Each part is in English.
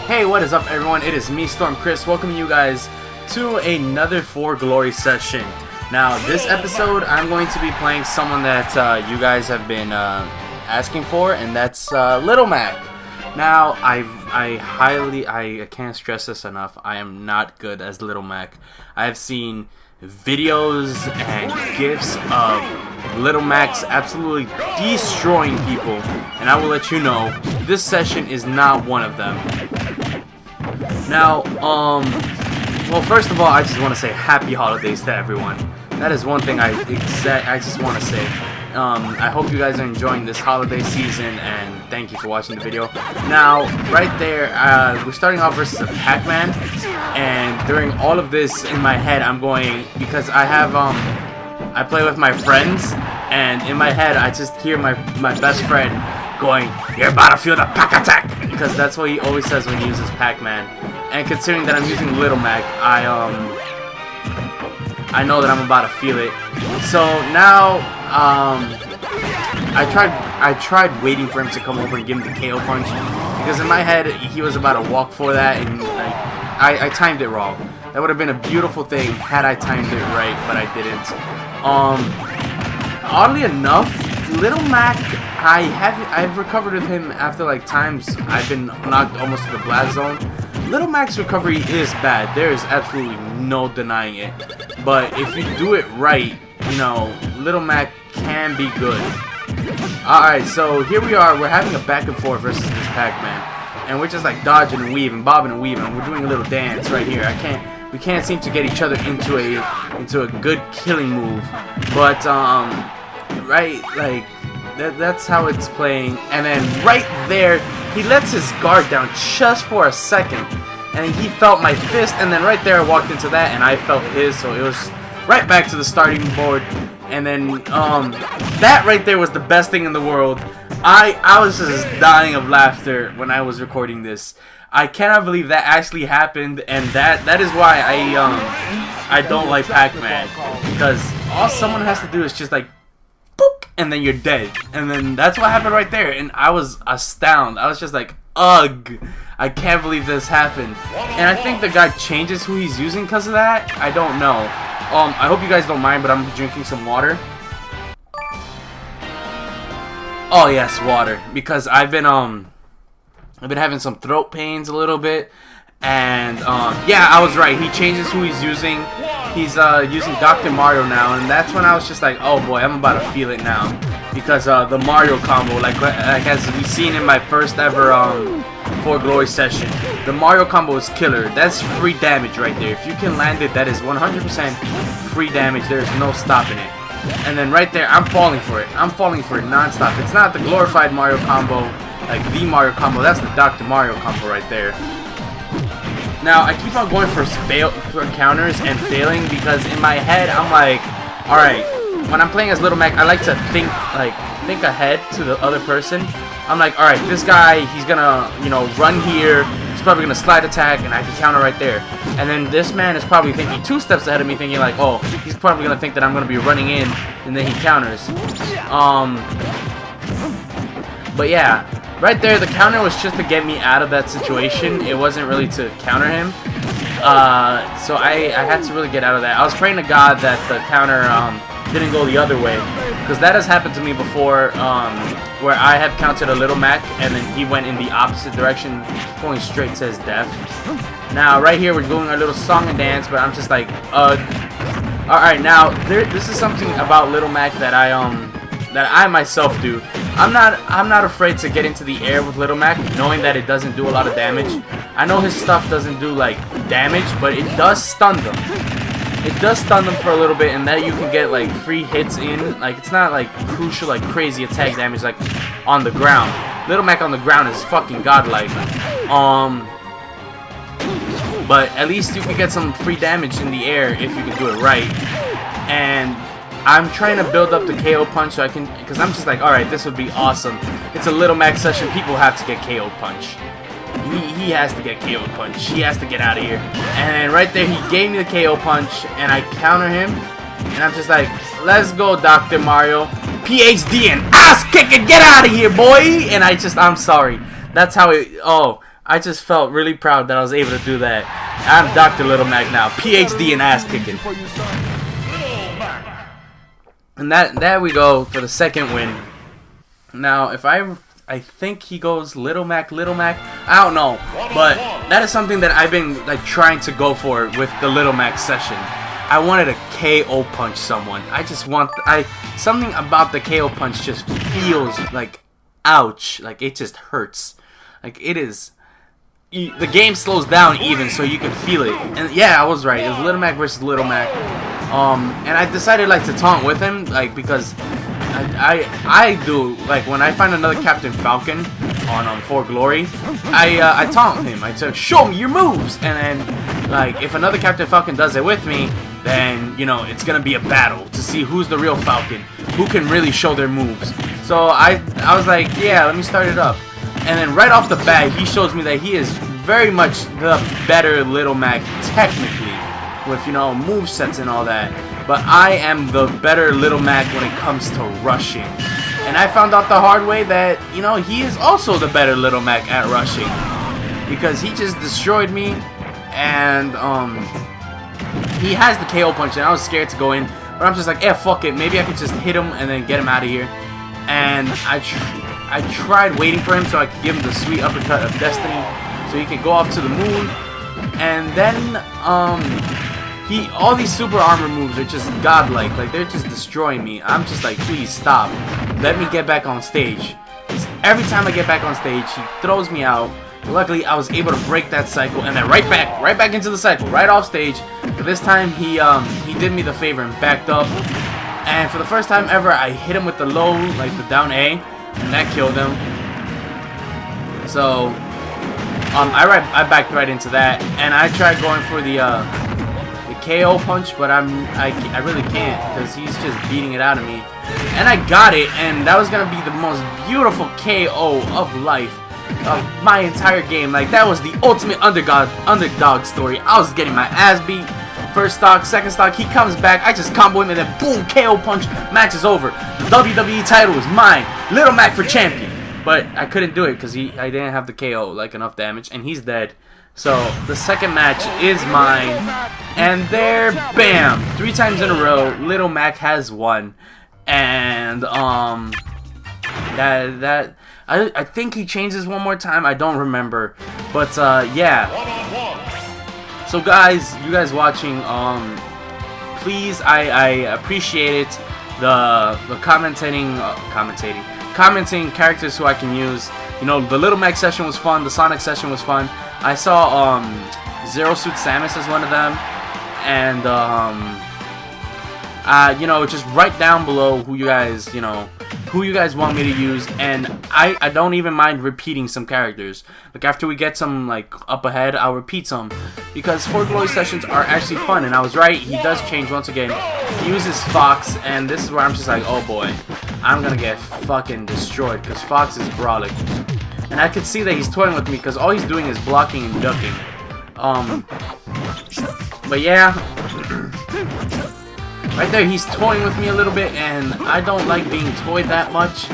Hey, what is up everyone? It is me, Storm Chris, welcoming you guys to another For Glory session. Now, this episode, I'm going to be playing someone that you guys have been asking for, and that's Little Mac. Now, I can't stress this enough, I am not good as Little Mac. I have seen videos and GIFs of Little Mac's absolutely destroying people, and I will let you know, this session is not one of them. Now, well, first of all, I just want to say happy holidays to everyone. That is one thing I just want to say. I hope you guys are enjoying this holiday season, and thank you for watching the video. Now, right there, we're starting off versus a Pac-Man, and during all of this in my head, I'm going, because I have, I play with my friends, and in my head, I just hear my best friend going, "You're about to feel the Pac attack," because that's what he always says when he uses Pac-Man. And considering that I'm using Little Mac, I know that I'm about to feel it. So now, I tried waiting for him to come over and give him the KO punch, because in my head he was about to walk for that, and like I timed it wrong. That would have been a beautiful thing had I timed it right, but I didn't. Oddly enough, Little Mac, I've recovered with him after like times I've been knocked almost to the blast zone. Little Mac's recovery is bad. There is absolutely no denying it. But if you do it right, you know, Little Mac can be good. Alright, so here we are. We're having a back and forth versus this Pac-Man. And we're just like dodging and weaving, bobbing and weaving. We're doing a little dance right here. We can't seem to get each other into a good killing move. But right, like that's how it's playing. And then right there, he lets his guard down just for a second, and he felt my fist, and then right there I walked into that and I felt his, so it was right back to the starting board. And then that right there was the best thing in the world. I was just dying of laughter when I was recording this. I cannot believe that actually happened, and that is why I don't like Pac-Man, because all someone has to do is just like boop, and then you're dead. And then that's what happened right there, and I was astounded. I was just like, ugh, I can't believe this happened. And I think the guy changes who he's using because of that. I don't know. I hope you guys don't mind, but I'm drinking some water. Oh yes, water, because I've been having some throat pains a little bit, and yeah, I was right. He changes who he's using. He's using Dr. Mario now, and that's when I was just like, oh boy, I'm about to feel it now, because the Mario combo, like as we've seen in my first ever For Glory session, the Mario combo is killer. That's free damage right there. If you can land it, that is 100% free damage. There's no stopping it. And then right there, I'm falling for it. I'm falling for it non-stop. It's not the glorified Mario combo, like the Mario combo. That's the Dr. Mario combo right there. Now, I keep on going for counters and failing, because in my head, I'm like, alright, when I'm playing as Little Mac, I like to think ahead to the other person. I'm like, alright, this guy, he's gonna, you know, run here, he's probably gonna slide attack, and I can counter right there. And then this man is probably thinking 2 steps ahead of me, thinking like, oh, he's probably gonna think that I'm gonna be running in, and then he counters. But yeah. Right there, the counter was just to get me out of that situation. It wasn't really to counter him. So I had to really get out of that. I was praying to God that the counter didn't go the other way, because that has happened to me before, where I have countered a Little Mac and then he went in the opposite direction, going straight to his death. Now, right here, we're doing our little song and dance, but I'm just like, ugh. Alright, now, this is something about Little Mac that I myself do. I'm not afraid to get into the air with Little Mac, knowing that it doesn't do a lot of damage. I know his stuff doesn't do like damage, but it does stun them. It does stun them for a little bit, and that you can get like free hits in. Like, it's not like crucial, like crazy attack damage like on the ground. Little Mac on the ground is fucking godlike. But at least you can get some free damage in the air if you can do it right. And I'm trying to build up the KO punch so I can, because I'm just like, alright, this would be awesome. It's a Little Mac session, people have to get KO punch. He has to get KO punch. He has to get out of here. And right there, he gave me the KO punch, and I counter him, and I'm just like, let's go, Dr. Mario. PhD and ass kicking, get out of here, boy! And I'm sorry. That's how it, oh, I just felt really proud that I was able to do that. I'm Dr. Little Mac now, PhD in ass kicking. And there we go for the second win. Now, if I think he goes Little Mac. I don't know, but that is something that I've been like trying to go for with the Little Mac session. I wanted to KO punch someone. I just want something about the KO punch just feels like ouch, like it just hurts. Like it is. The game slows down even, so you can feel it. And yeah, I was right. It was Little Mac versus Little Mac. And I decided like to taunt with him, like because I do like when I find another Captain Falcon on For Glory, I taunt him. I say, show me your moves, and then like if another Captain Falcon does it with me, then you know it's gonna be a battle to see who's the real Falcon, who can really show their moves. So I was like, yeah, let me start it up, and then right off the bat he shows me that he is very much the better Little Mac technically, with you know movesets and all that. But I am the better Little Mac when it comes to rushing. And I found out the hard way that, you know, he is also the better Little Mac at rushing. Because he just destroyed me. And, he has the KO punch and I was scared to go in. But I'm just like, eh, fuck it. Maybe I could just hit him and then get him out of here. And I tried waiting for him so I could give him the sweet uppercut of destiny. So he could go off to the moon. And then, all these super armor moves are just godlike, like they're just destroying me. I'm just like, please stop. Let me get back on stage. Every time I get back on stage, he throws me out. Luckily, I was able to break that cycle and then right back into the cycle, right off stage. But this time, he did me the favor and backed up. And for the first time ever, I hit him with the low, like the down A, and that killed him. So, I backed right into that, and I tried going for the KO punch, but I really can't because he's just beating it out of me. And I got it, and that was gonna be the most beautiful KO of life of my entire game. Like that was the ultimate underdog story. I was getting my ass beat. First stock, second stock, he comes back. I just combo him and then boom, KO punch. Match is over. The WWE title is mine. Little Mac for champion. But I couldn't do it because I didn't have the KO like enough damage, and he's dead. So the second match is mine, and there, bam, 3 times in a row, Little Mac has won, and I think he changes one more time. I don't remember, but yeah. So guys, you guys watching, please, I appreciate it. The commenting characters who I can use. You know, the Little Mac session was fun. The Sonic session was fun. I saw Zero Suit Samus as one of them, and you know, just write down below who you guys want me to use, and I don't even mind repeating some characters. Like after we get some like up ahead, I'll repeat some because For Glory sessions are actually fun. And I was right, he does change once again. He uses Fox, and this is where I'm just like, oh boy, I'm gonna get fucking destroyed because Fox is brolic. And I could see that he's toying with me because all he's doing is blocking and ducking. But yeah, right there he's toying with me a little bit, and I don't like being toyed that much.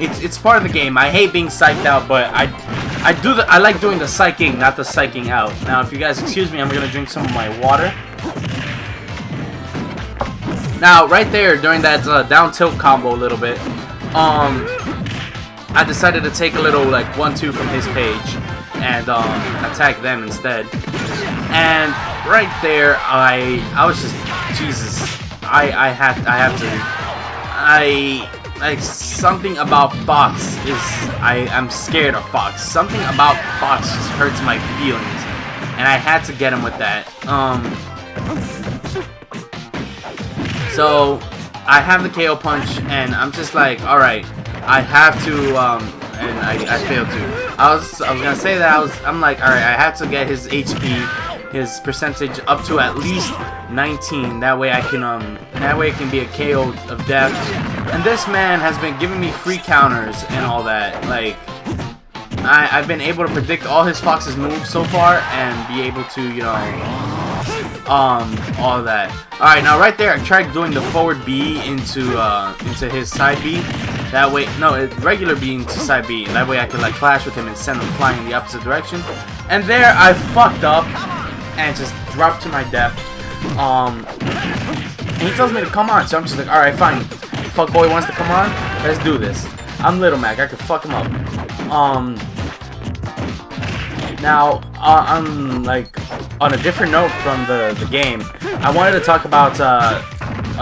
It's part of the game. I hate being psyched out, but I like doing the psyching, not the psyching out. Now, if you guys excuse me, I'm gonna drink some of my water. Now, right there during that down tilt combo a little bit, I decided to take a little like 1-2 from his page and attack them instead. And right there, I was just, Jesus, I have to. Like something about Fox is, I'm scared of Fox. Something about Fox just hurts my feelings, and I had to get him with that. So I have the KO punch, and I'm just like, all right, I have to, and I failed to. I was gonna say that I'm like, all right, I have to get his HP, his percentage up to at least 19. That way I can, that way it can be a KO of death. And this man has been giving me free counters and all that. Like, I've been able to predict all his Fox's moves so far and be able to, you know, all that. Alright, now right there I tried doing the forward B into his side B, That way, no, regular B into side B. That way I could like clash with him and send him flying in the opposite direction. And there I fucked up and just dropped to my death. And he tells me to come on, so I'm just like, alright, fine. Fuckboy wants to come on, let's do this. I'm Little Mac, I could fuck him up. Now, on like on a different note from the game, I wanted to talk about.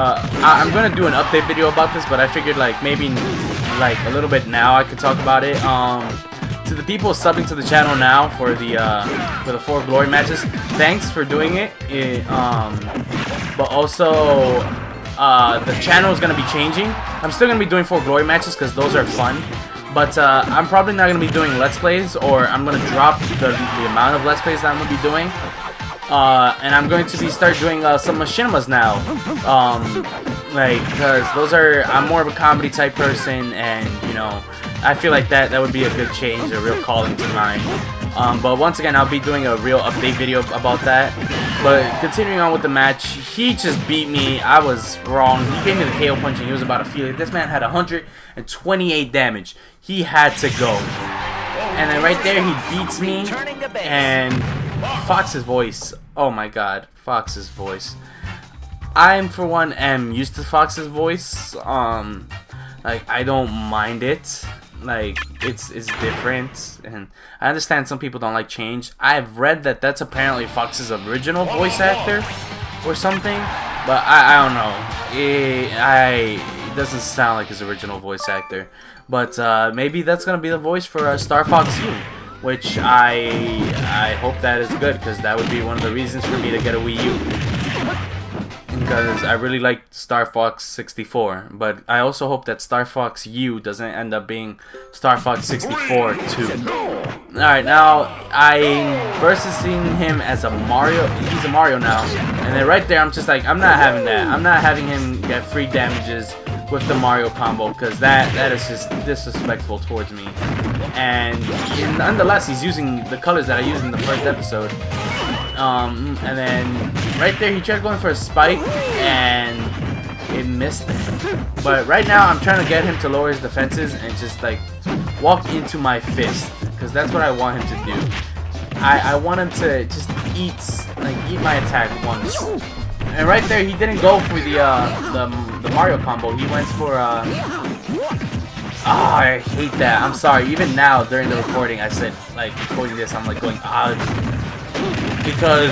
I'm gonna do an update video about this, but I figured like maybe like a little bit now I could talk about it. To the people subbing to the channel now for the 4 glory matches, thanks for doing it. But also the channel is gonna be changing. I'm still gonna be doing 4 glory matches because those are fun. But I'm probably not going to be doing Let's Plays, or I'm going to drop the amount of Let's Plays that I'm going to be doing. And I'm going to start doing some machinimas now. Because those are, I'm more of a comedy type person, and, you know, I feel like that would be a good change, a real calling to mine. But once again, I'll be doing a real update video about that. But continuing on with the match, he just beat me. I was wrong. He gave me the KO punch and he was about to feel it. This man had 128 damage. He had to go. And then right there, he beats me. And Fox's voice. Oh my god, Fox's voice. I'm, for one, am used to Fox's voice. Like, I don't mind it. Like, it's different, and I understand some people don't like change. I've read that that's apparently Fox's original voice actor or something, but I don't know. It doesn't sound like his original voice actor, but maybe that's gonna be the voice for Star Fox U, which I hope that is good, because that would be one of the reasons for me to get a Wii U. Because I really like Star Fox 64, but I also hope that Star Fox U doesn't end up being Star Fox 64 too. Alright, now I'm versusing him as a Mario. He's a Mario now, and then right there I'm just like, I'm not having that. I'm not having him get free damages with the Mario combo, because that is just disrespectful towards me. And nonetheless, he's using the colors that I used in the first episode. And then right there he tried going for a spike and it missed him. But right now I'm trying to get him to lower his defenses and just like walk into my fist, because that's what I want him to do. I want him to just eat my attack once. And right there he didn't go for the Mario combo. He went for I hate that. I'm sorry. Even now during the recording, I said, like, recording this, I'm like going because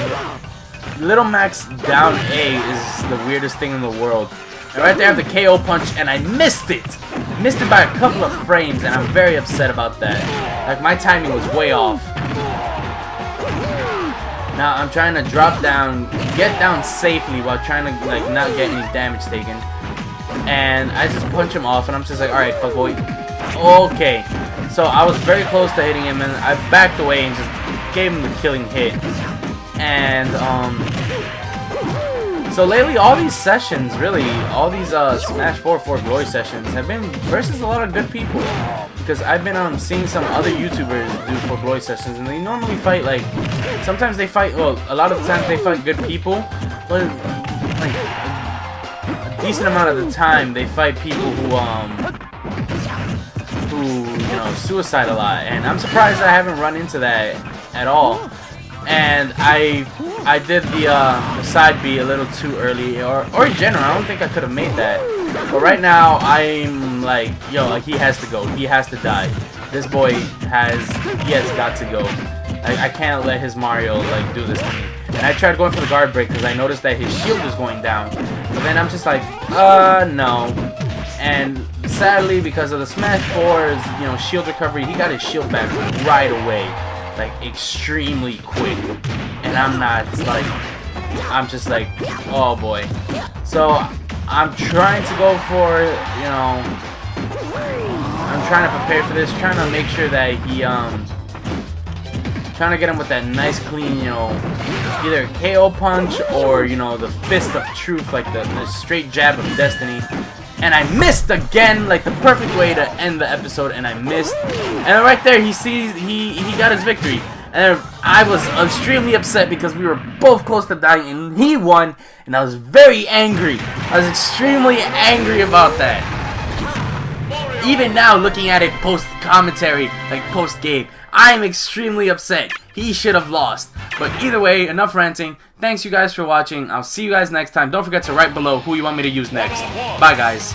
Little Mac's down A is the weirdest thing in the world. And right there I have the KO punch and I missed it! Missed it by a couple of frames, and I'm very upset about that. Like, my timing was way off. Now I'm trying to drop down, get down safely while trying to like not get any damage taken. And I just punch him off and I'm just like, alright, fuckboy. Okay. So I was very close to hitting him and I backed away and just gave him the killing hit. And so lately all these sessions, really, all these Smash 4 Glory sessions have been versus a lot of good people. Because I've been seeing some other YouTubers do 4 Glory sessions, and they normally fight like, sometimes they fight, well, a lot of the times they fight good people, but like a decent amount of the time they fight people who you know, suicide a lot. And I'm surprised I haven't run into that at all. And I did the side B a little too early, or in general, I don't think I could have made that. But right now, I'm like, yo, like, he has to go. He has to die. This boy he has got to go. I can't let his Mario, like, do this to me. And I tried going for the guard break because I noticed that his shield is going down. But then I'm just like, no. And sadly, because of the Smash 4's, you know, shield recovery, he got his shield back right away. Like, extremely quick. And I'm not, like, I'm just like, oh boy. So I'm trying to go for, you know, I'm trying to prepare for this, trying to make sure that he, trying to get him with that nice clean, you know, either a KO punch or, you know, the fist of truth, like the straight jab of destiny. And I missed again, like the perfect way to end the episode, and I missed. And right there, he sees, he got his victory. And I was extremely upset because we were both close to dying, and he won, and I was very angry. I was extremely angry about that. even now, looking at it post-commentary, like post-game, I'm extremely upset. He should have lost. But either way, enough ranting. Thanks you guys for watching. I'll see you guys next time. Don't forget to write below who you want me to use next. Bye guys.